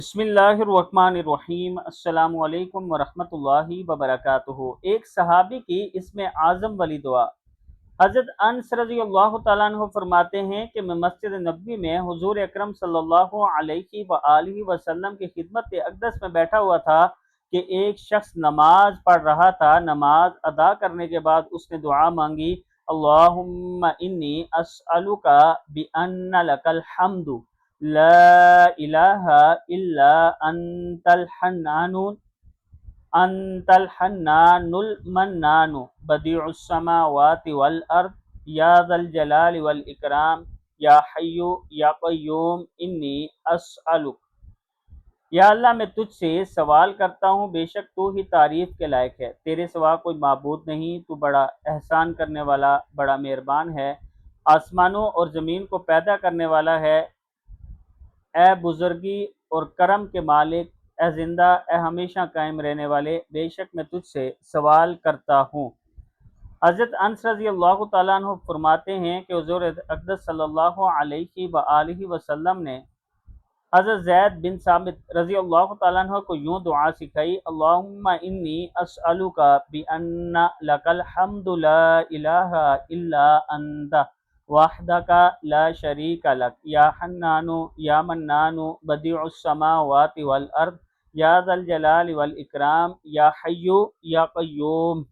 بسم اللہ الرحمن الرحیم۔ السلام علیکم ورحمۃ اللہ وبرکاتہ۔ ایک صحابی کی اسم اعظم والی دعا۔ حضرت انس رضی اللہ تعالیٰ عنہ فرماتے ہیں کہ میں مسجد نبوی میں حضور اکرم صلی اللہ علیہ وآلہ وسلم کی خدمت اقدس میں بیٹھا ہوا تھا کہ ایک شخص نماز پڑھ رہا تھا۔ نماز ادا کرنے کے بعد اس نے دعا مانگی، اللہم انی اسألک بأن لک الحمد لا الہ الا انت الحنان المنان بدیع السماوات والارض یا ذا الجلال والاکرام یا حی یا قیوم انی اسألک۔ یا اللہ، میں تجھ سے سوال کرتا ہوں، بے شک تو ہی تعریف کے لائق ہے، تیرے سوا کوئی معبود نہیں، تو بڑا احسان کرنے والا، بڑا مہربان ہے، آسمانوں اور زمین کو پیدا کرنے والا ہے۔ اے بزرگی اور کرم کے مالک، اے زندہ، اے ہمیشہ قائم رہنے والے، بے شک میں تجھ سے سوال کرتا ہوں۔ حضرت انس رضی اللہ تعالیٰ عنہ فرماتے ہیں کہ حضور اقدس صلی اللہ علیہ وآلہ وسلم نے حضرت زید بن ثابت رضی اللہ تعالیٰ عنہ کو یوں دعا سکھائی، اللہم انی اسألک بأن لک الحمد لا الہ الا انت وحدک لا شریک لک یا حنان یا منان بدیع السماوات والارض یا ذا الجلال والاکرام یا حی یا قیوم۔